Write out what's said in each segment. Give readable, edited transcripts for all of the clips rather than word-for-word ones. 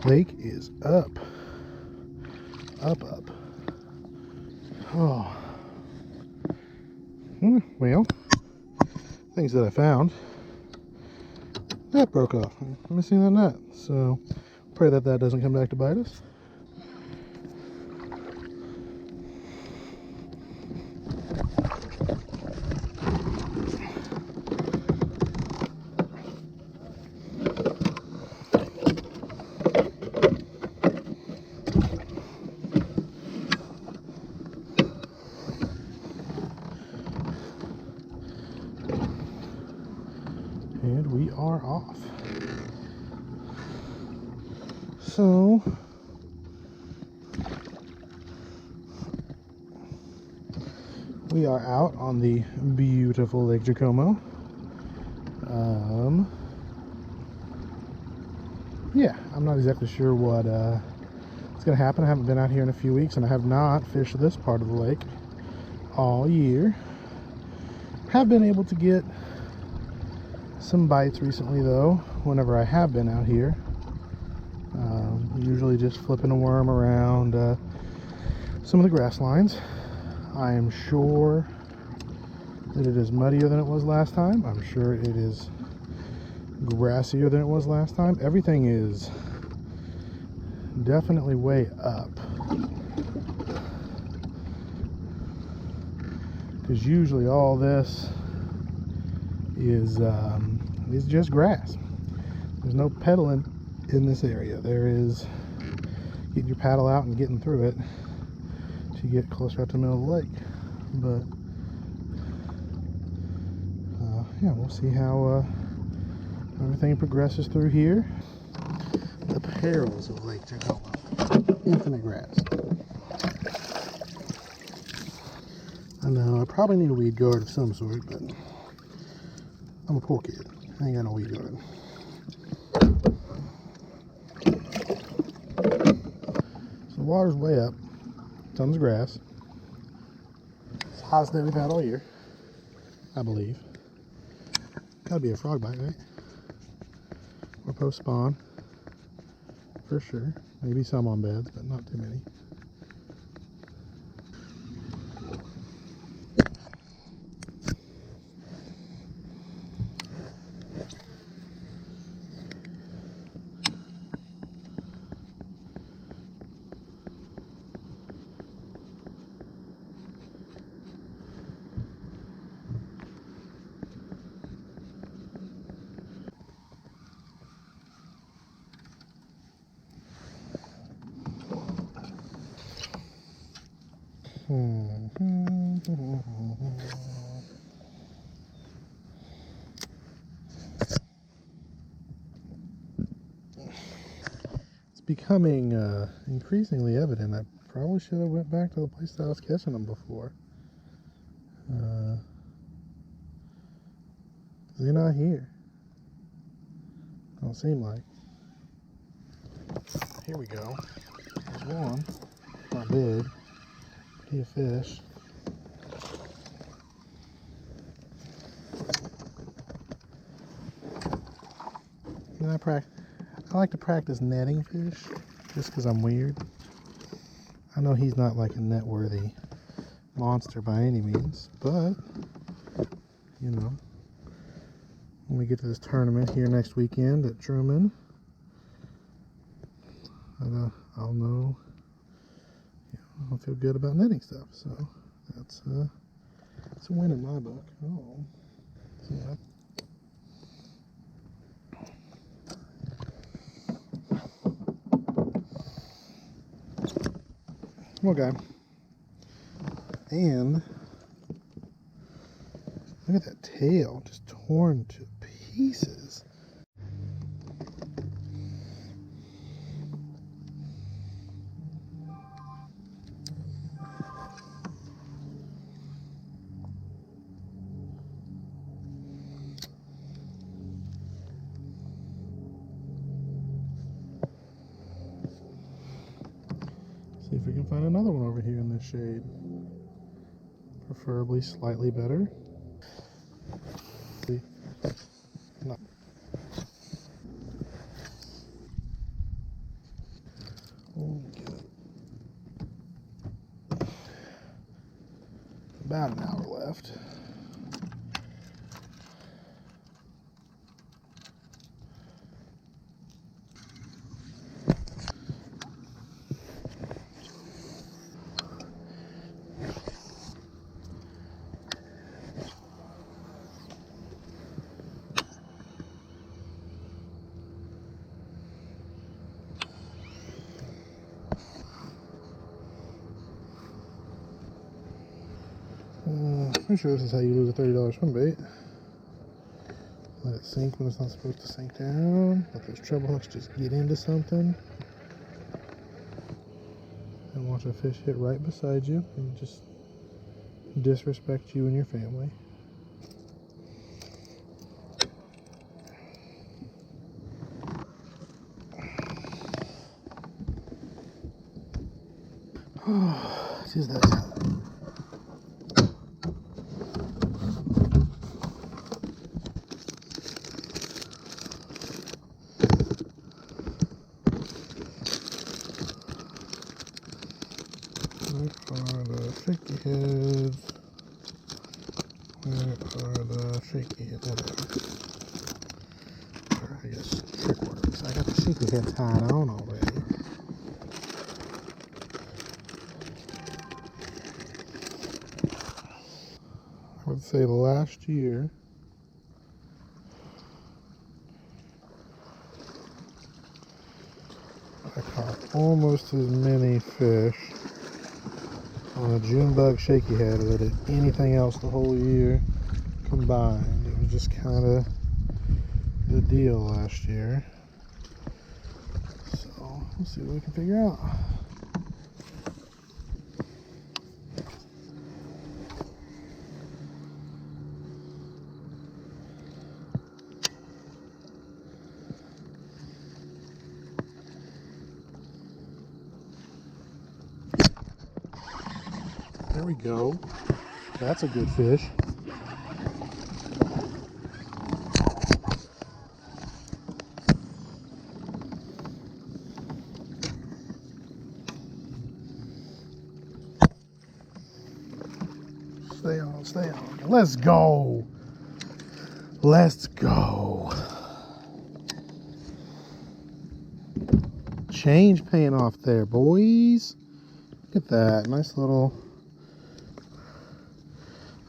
Lake is up. Up. Oh. Well, things that I found. That broke off. I'm missing that nut. So, pray that that doesn't come back to bite us. And we are off. So, we are out on the beautiful Lake Jacomo. Yeah, I'm not exactly sure what is going to happen. I haven't been out here in a few weeks, and I have not fished this part of the lake all year. Have been able to get some bites recently, though, whenever I have been out here. Usually just flipping a worm around some of the grass lines. I am sure that it is muddier than it was last time. I'm sure it is grassier than it was last time. Everything is definitely way up. Because usually all this is just grass. There's no pedaling in this area. There is getting your paddle out and getting through it to get closer out to the middle of the lake. But yeah, we'll see how everything progresses through here. The perils of Lake Jacomo. Infinite grass. I know, I probably need a weed guard of some sort, but I'm a poor kid. I ain't got no weed guard. So the water's way up. Tons of grass. It's the hottest day we've had all year, I believe. Gotta be a frog bite, right? Or post spawn. For sure. Maybe some on beds, but not too many. It's becoming increasingly evident. I probably should have went back to the place that I was catching them before. They're not here. Don't seem like. Here we go. There's one. Not big. Pretty fish. And I like to practice netting fish just because I'm weird. I know he's not like a net worthy monster by any means, but you know, when we get to this tournament here next weekend at Truman, I'll know, I'll feel good about netting stuff. So that's a win in my book. Oh, so that, okay. And look at that tail, just torn to pieces. See if we can find another one over here in this shade. Preferably slightly better. No. about an hour left. Pretty sure this is how you lose a $30 swim bait. Let it sink when it's not supposed to sink down. Let those treble hooks just get into something. And watch a fish hit right beside you and just disrespect you and your family. Oh, it's just that time. Where are the shaky heads? Where are the shaky heads? Or I guess trick worms. I got the shaky head tied on already. I would say last year I caught almost as many fish on a June bug shaky head as I did anything else the whole year combined. It was just kind of the deal last year. So we'll see what we can figure out. There we go. That's a good fish. Stay on, stay on. Let's go. Let's go. Change paying off there, boys. Look at that. Nice little,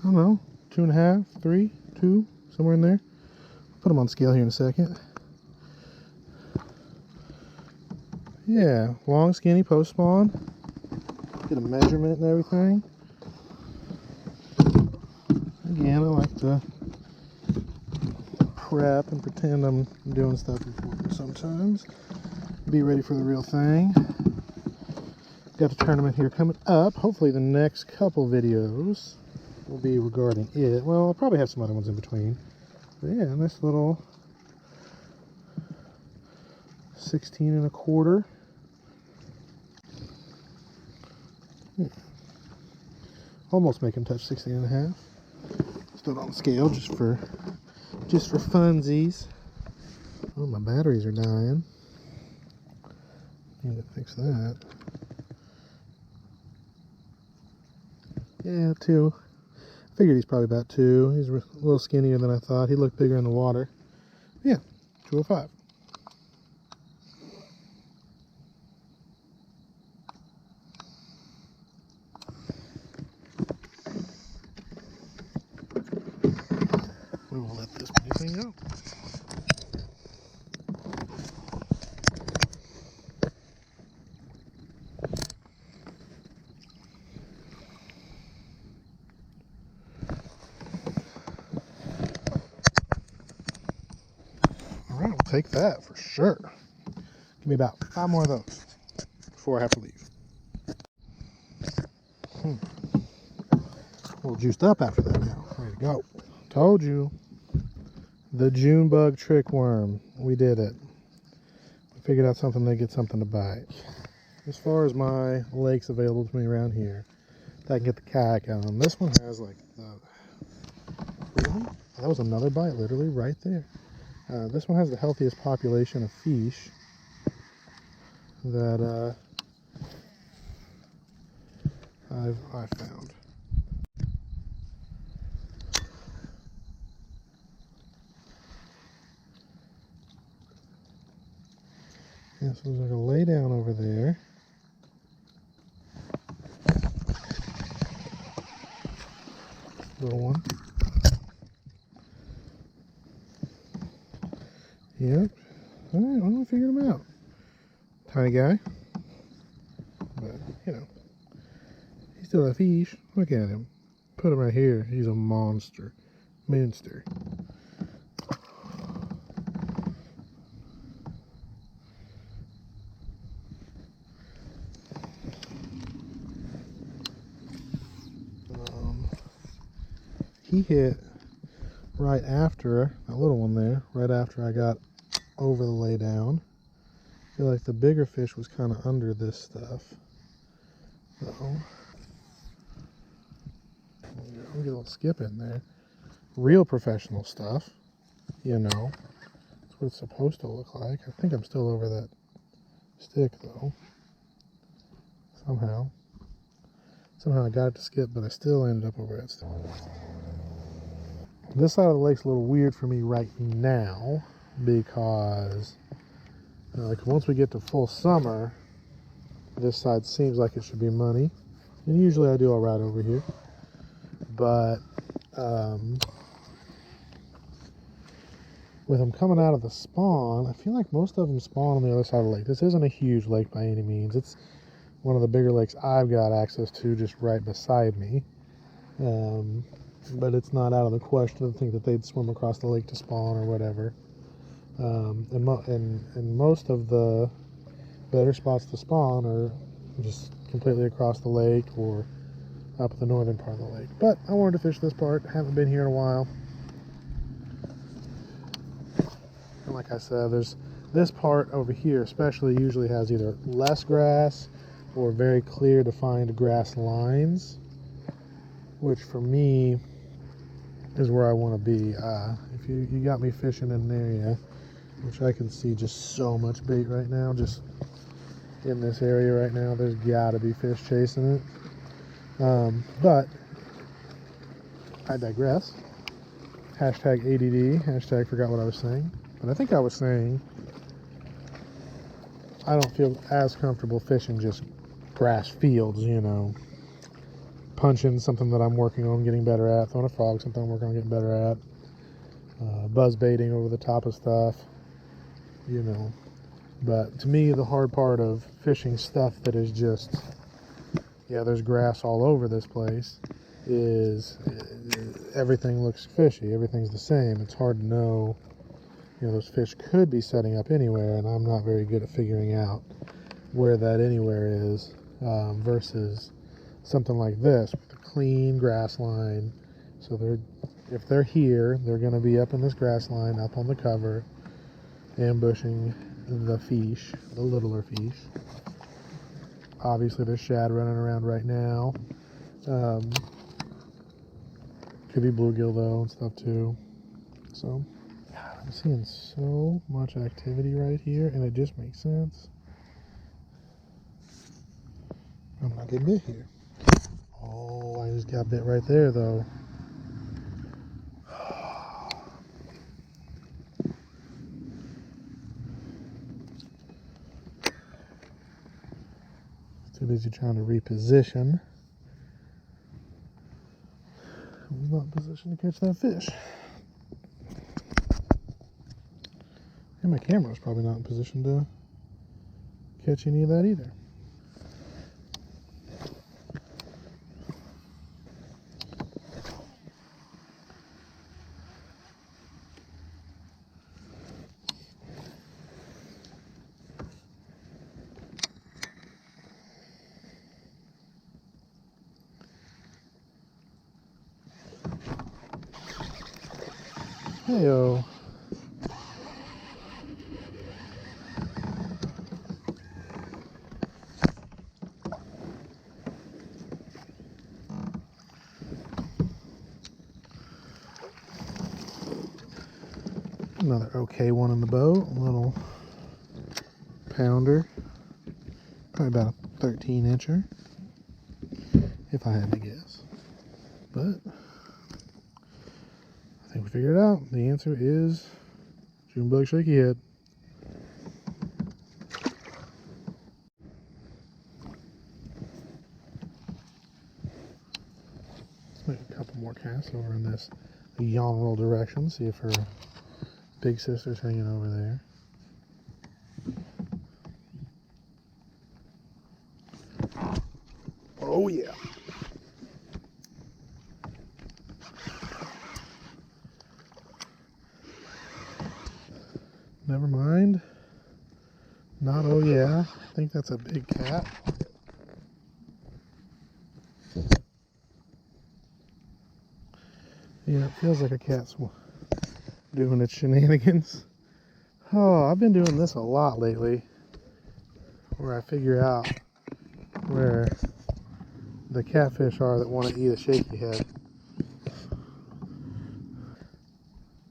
I don't know, 2.5, 3, 2, somewhere in there. Put them on scale here in a second. Yeah, long, skinny post spawn. Get a measurement and everything. Again, I like to prep and pretend I'm doing stuff important sometimes. Be ready for the real thing. Got a tournament here coming up. Hopefully the next couple videos will be regarding it. Well, I'll probably have some other ones in between. But yeah, nice little 16.25. Almost make him touch 16.5. Stood on the scale just for funsies. Oh, my batteries are dying. Need to fix that. Yeah, 2. Figured he's probably about 2. He's a little skinnier than I thought. He looked bigger in the water. Yeah, 205. We will let this thing go. Alright, we'll take that for sure. Give me about 5 more of those before I have to leave. A little juiced up after that now. Ready to go. Told you. The June bug trick worm. We did it. We figured out something to get something to bite. As far as my lakes available to me around here, I can get the kayak on. This one has like really? That was another bite, literally right there. This one has the healthiest population of fish that I've found. Yeah, so we're gonna lay down over there. Little one. Yep. Alright, well, I figured him out. Tiny guy. But, you know. He's still a fish. Look at him. Put him right here. He's a monster. Monster. He hit right after, that little one there, right after I got over the lay down. I feel like the bigger fish was kind of under this stuff. So, I'll get a little skip in there. Real professional stuff, you know. That's what it's supposed to look like. I think I'm still over that stick though. Somehow I got it to skip, but I still ended up over that stick. This side of the lake's a little weird for me right now because like once we get to full summer, this side seems like it should be money, and usually I do all right over here. But with them coming out of the spawn, I feel like most of them spawn on the other side of the lake. This isn't a huge lake by any means. It's one of the bigger lakes I've got access to just right beside me. But it's not out of the question to think that they'd swim across the lake to spawn or whatever. And most of the better spots to spawn are just completely across the lake or up at the northern part of the lake. But I wanted to fish this part. Haven't been here in a while. And like I said, there's this part over here especially usually has either less grass or very clear defined grass lines, which for me is where I want to be. If you got me fishing in an area, which I can see just so much bait right now, just in this area right now, there's gotta be fish chasing it. But I digress. Hashtag ADD, hashtag forgot what I was saying. But I think I was saying I don't feel as comfortable fishing just grass fields, you know. Punching, something that I'm working on getting better at. Throwing a frog, something I'm working on getting better at. Buzz baiting over the top of stuff, you know. But to me, the hard part of fishing stuff that is just, yeah, there's grass all over this place, is everything looks fishy. Everything's the same. It's hard to know, you know, those fish could be setting up anywhere, and I'm not very good at figuring out where that anywhere is, versus something like this with a clean grass line. So if they're here, they're going to be up in this grass line, up on the cover, ambushing the fish, the littler fish. Obviously there's shad running around right now. Could be bluegill though and stuff too. So God, I'm seeing so much activity right here, and it just makes sense. I'm not getting bit here. Oh, I just got bit right there though. Too busy trying to reposition. I was not in position to catch that fish. And my camera was probably not in position to catch any of that either. Heyo. Another okay one in the boat, a little pounder, probably about a 13-incher, if I had to guess. But I think we figured it out. The answer is June bug shaky head. Okay, so over in this Yonroll direction. See if her big sister's hanging over there. Oh yeah. Never mind. Not oh yeah. I think that's a big cat. Yeah, it feels like a cat's doing its shenanigans. Oh, I've been doing this a lot lately, where I figure out where the catfish are that want to eat a shaky head.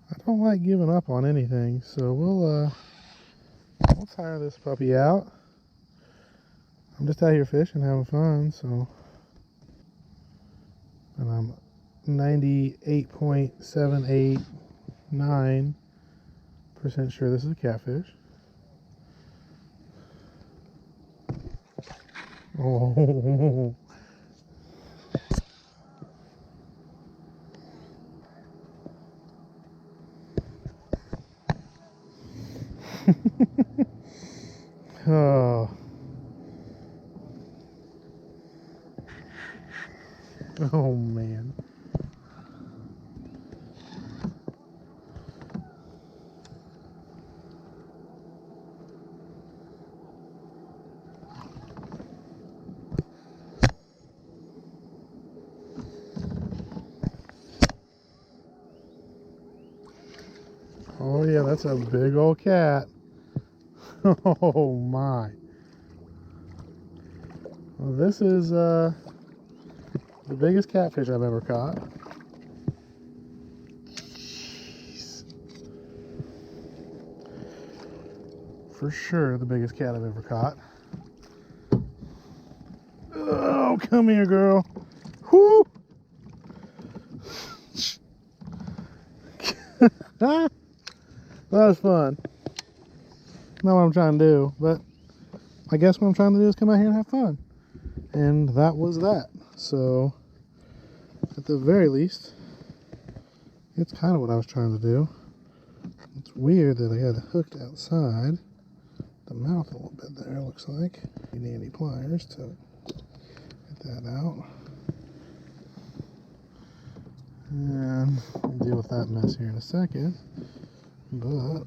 I don't like giving up on anything, so we'll tire this puppy out. I'm just out here fishing, having fun, so. And I'm 98.789% sure this is a catfish. Oh. Oh. Oh man. Oh yeah, that's a big old cat. Oh my. Well, this is the biggest catfish I've ever caught. Jeez. For sure the biggest cat I've ever caught. Oh, come here, girl. Whoo! That was fun. Not what I'm trying to do, but I guess what I'm trying to do is come out here and have fun. And that was that. So, at the very least, it's kind of what I was trying to do. It's weird that I had it hooked outside the mouth a little bit there, looks like. You need any pliers to get that out. And we'll deal with that mess here in a second. But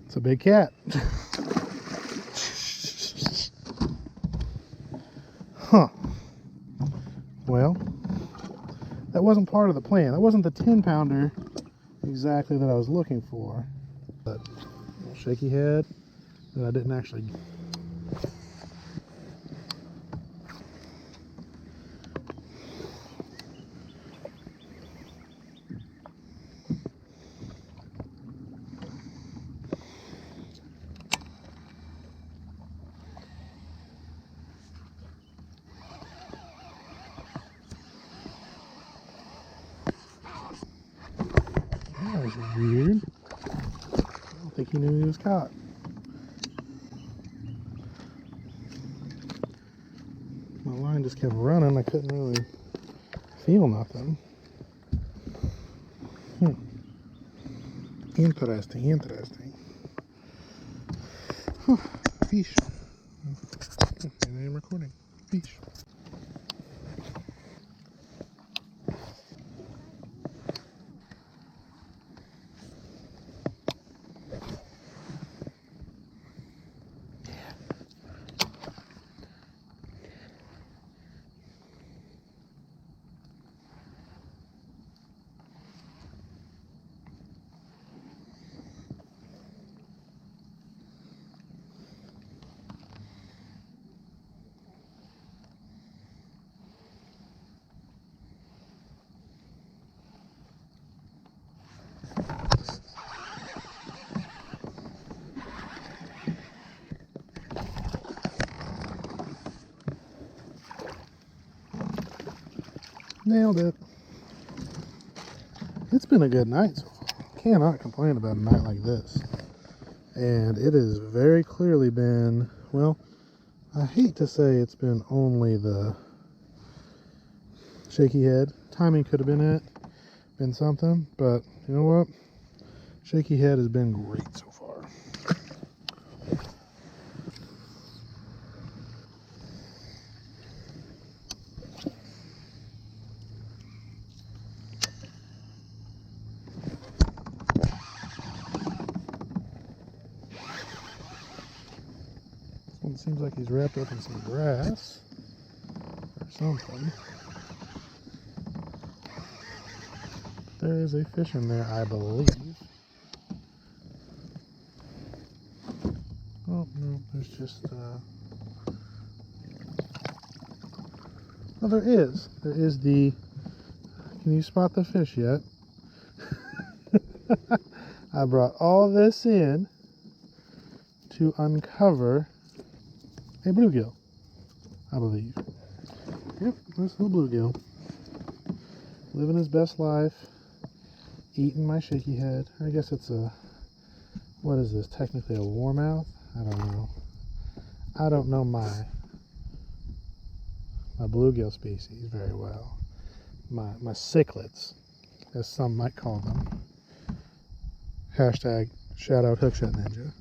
it's a big cat. Huh. Well, that wasn't part of the plan. That wasn't the 10-pounder exactly that I was looking for. But a little shaky head that I didn't actually. That was weird. I don't think he knew he was caught. My line just kept running. I couldn't really feel nothing. Interesting, interesting. Fish. And I'm recording. Fish. Nailed it. It's been a good night so far. Cannot complain about a night like this. And it has very clearly been, well, I hate to say it's been only the shaky head. Timing could have been something, but you know what? Shaky head has been great so far. This one seems like he's wrapped up in some grass or something. There is a fish in there, I believe. Oh, no, there's just, well, there is. There is the, can you spot the fish yet? I brought all this in to uncover a bluegill, I believe. Yep, this little bluegill. Living his best life. Eating my shaky head. I guess it's a, what is this, technically a warmouth? I don't know. I don't know my bluegill species very well. My cichlids, as some might call them. Hashtag shout out Hookset Ninja.